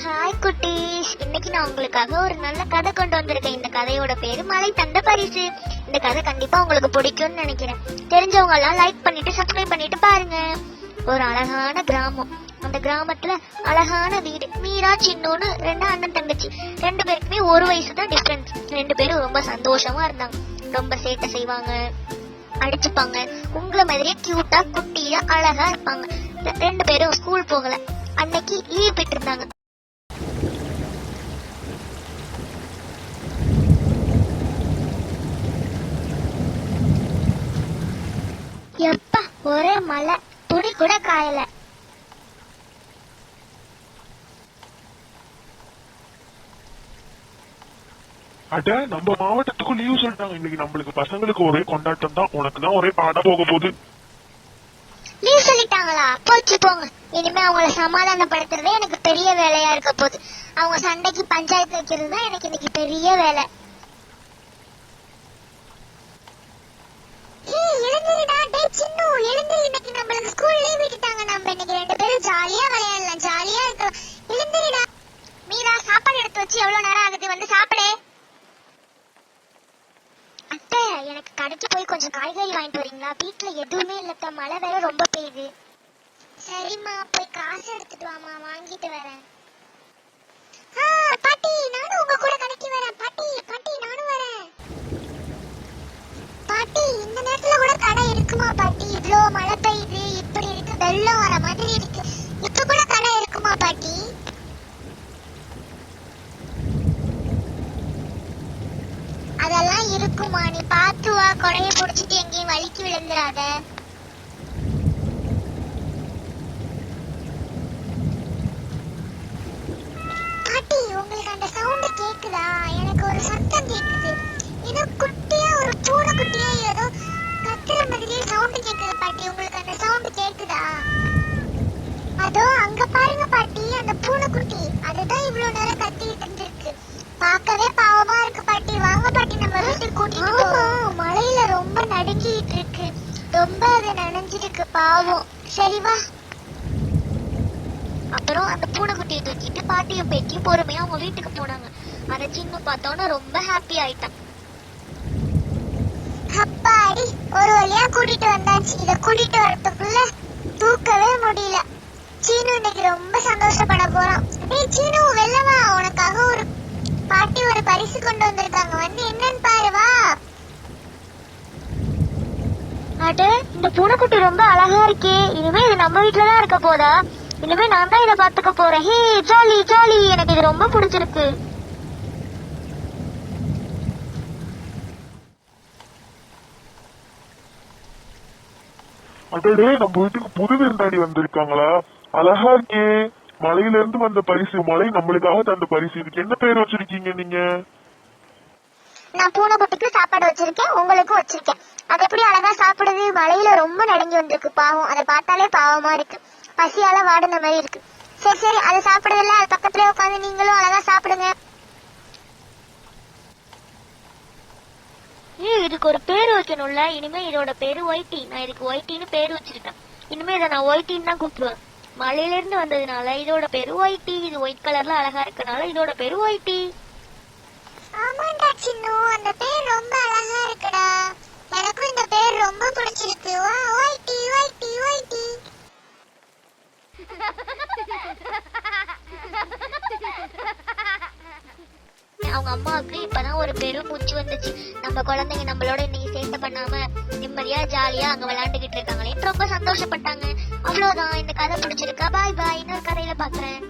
Hi குட்டீஸ், இன்னைக்கு நான் உங்களுக்காக ஒரு நல்ல கதை கொண்டு வந்திருக்கேன். இந்த கதையோட பேரு மலை தந்த பரிசு. இந்த கதை கண்டிப்பா உங்களுக்கு பிடிக்கும்னு நினைக்கிறேன். தெரிஞ்சவங்க எல்லாம் லைக் பண்ணிட்டு சப்ஸ்கிரைப் பண்ணிட்டு பாருங்க. ஒரு அழகான கிராமம். அந்த கிராமத்துல அழகான வீடு. மீரா சின்னோன்னு 2 அண்ணன் தங்கச்சி. 2 பேருக்குமே 1 வயசு தான் டிஃபரன்ஸ். 2 பேரும் ரொம்ப சந்தோஷமா இருந்தாங்க. ரொம்ப சேட்டை செய்வாங்க, அடிச்சுப்பாங்க. உங்களை மாதிரியே கியூட்டா குட்டியா அழகா இருப்பாங்க. 2 பேரும் ஸ்கூல் போகல. அன்னைக்கு லீவ் விட்டு இருந்தாங்க. எப்பா ஒரே மழை, துணி கூட காயல. அட, நம்ம மாவட்டத்துக்கும் லீவ் சொல்லிட்டாங்க. இன்னைக்கு நம்மளுக்கு பசங்களுக்கு ஒரே கொண்டாட்டம் தான். உனக்கு தான் ஒரே பாட போக போகுது. லீவ் சொல்லிட்டாங்களா? போச்சு போங்க. இனிமே அவங்கள சமாதானப்படுத்துறதே எனக்கு பெரிய வேலையா இருக்க போகுது. அவங்க சண்டைக்கு பஞ்சாயத்து வைக்கிறது தான் எனக்கு இன்னைக்கு பெரிய வேலை. ஜாலியா விளையாடலாம், ஜாலியா இருக்கலாம். எழுந்திரிடா மீரா, சாப்பாடு எடுத்து வச்சு எவ்வளவு நேரம் ஆகுது, வந்து சாப்பிடு. அத்தை, எனக்கு கடைக்கு போய் கொஞ்சம் காய்கறி வாங்கிட்டு வரீங்களா? வீட்டுல எதுவுமே இல்லத்த, மழை வேற ரொம்ப பெய்யுது. சரிம்மா, போய் காசு எடுத்துட்டு வாமா, வாங்கிட்டு வரேன். பாட்டி, நானும் உங்க கூட கடைக்கு வரேன். பாட்டி பாட்டி, நானும் வரேன். பாட்டி, இந்த நேரத்துல கூட கடை இருக்குமா பாட்டி? இவ்ளோ மழை பெய்யுது, இப்படி இருக்கு, வெள்ளம் வர மாதிரி இருக்கு. இப்ப கூட கடை இருக்குமா பாட்டி? அதெல்லாம் இருக்குமா, நீ பாத்து வா. கொடைய புடிச்சிட்டு எங்கேயும் வலிக்கு விழுந்துடாத. பாட்டி, உங்களுக்கு அந்த சவுண்ட் கேக்குதா? எனக்கு ஒரு சத்தம் கேக்குது. ஏதோ குட்டியா, ஒரு பூனை குட்டியா ஏதோ கத்துற மாதிரியே சவுண்ட் கேக்குது பாட்டி. உங்களுக்கு அந்த சவுண்ட் கேக்குதா? அதோ அங்க பாருங்க பாட்டி, அந்த பூனைக்குட்டி. அதுதான் இவ்வளவு நேரம் கத்திட்டு இருந்திருக்கு. பார்க்கவே பாவமா இருக்கு பாட்டி. வாங்க பாட்டி, நம்ம வீட்டுக்கு கூட்டிட்டு போவோம். மழையில ரொம்ப நடுங்கிட்டு இருக்கு, ரொம்ப அது நனைஞ்சிருக்கு, பாவம். சரி வா. அப்புறம் அந்த பூனைக்குட்டியை தூக்கிட்டு பாட்டியும் பேக்கி பொறுமையா அவங்க வீட்டுக்கு போனாங்க. அதை சின்ன பார்த்தோன்னு ரொம்ப ஹாப்பி ஆயிட்டான். அப்பாடி, ஒரு வழியா கூட்டிட்டு வந்தாச்சு. இத கூட்டிட்டு வரதுக்குள்ள தூக்கவே முடியல. சீனு இன்னைக்கு ரொம்ப சந்தோஷப்பட போறான். ஏய் சீனு, வெள்ளவா, உனக்காக ஒரு பாட்டி ஒரு பரிசு கொண்டு வந்திருக்காங்க. வந்து என்னன்னு பாரு, வா. அட, இந்த பூனைக்குட்டி ரொம்ப அழகா இருக்கே. இனிமே இது நம்ம வீட்டுலதான் இருக்க போதா? இனிமே நான் தான் இதை பாத்துக்க போறேன். ஹே ஜாலி ஜாலி, எனக்கு இது ரொம்ப பிடிச்சிருக்கு. அடடே, நம்ம வீட்டுக்கு புது விருந்தாடி வந்திருக்காங்களா? அழகா இருக்கே. மலையில இருந்து வந்த பரிசு, மலை நம்மளுக்காக தந்த பரிசு. இதுக்கு என்ன பேர் வச்சிருக்கீங்க நீங்க? நான் பூனைக்குட்டிக்கு சாப்பாடு வச்சிருக்கேன், உங்களுக்கும் வச்சிருக்கேன். அது எப்படி அழகா சாப்பிடுது? மலையில ரொம்ப நடுங்கி வந்திருக்கு, பாவம். அதை பார்த்தாலே பாவமா இருக்கு, பசியால வாடின மாதிரி இருக்கு. சரி சரி, அதை சாப்பிடுறதில்ல, அது பக்கத்துல உட்காந்து நீங்களும் அழகா சாப்பிடுங்க. இதுக்கு ஒரு பேரு வைக்கணும்ல. இனிமே இதோட பேரு ஒயிட்டி. நான் இதுக்கு ஒயிட்டின்னு பேரு வச்சிருக்கேன். இனிமே இதை நான் ஒயிட்டின்னு தான் கூப்பிடுவேன். மலையில இருந்து வந்ததுனால இதோட பேரு ஒயிட்டி. இது ஒயிட் கலர்ல அழகா இருக்கனால இதோட பேரு ஒயிட்டி. ஆமாண்டா சின்னு, அந்த பேர் ரொம்ப அழகா இருக்குடா. எனக்கும் இந்த பேர் ரொம்ப பிடிச்சிருக்கு. வா, ஒயிட்டி ஒயிட்டி ஒயிட்டி. அவங்க அம்மாவுக்கு இப்பதான் ஒரு பெரும் மூச்சு வந்துச்சு. நம்ம குழந்தைங்க நம்மளோட இன்னைக்கு சேட்டை பண்ணாம நிம்மதியா ஜாலியா அங்க விளையாண்டுகிட்டு இருக்காங்களே, ரொம்ப சந்தோஷப்பட்டாங்க. அவ்வளவுதான். இந்த கதை பிடிச்சிருக்கா? பாய் பாய். இன்னொரு கதையில பாக்குறேன்.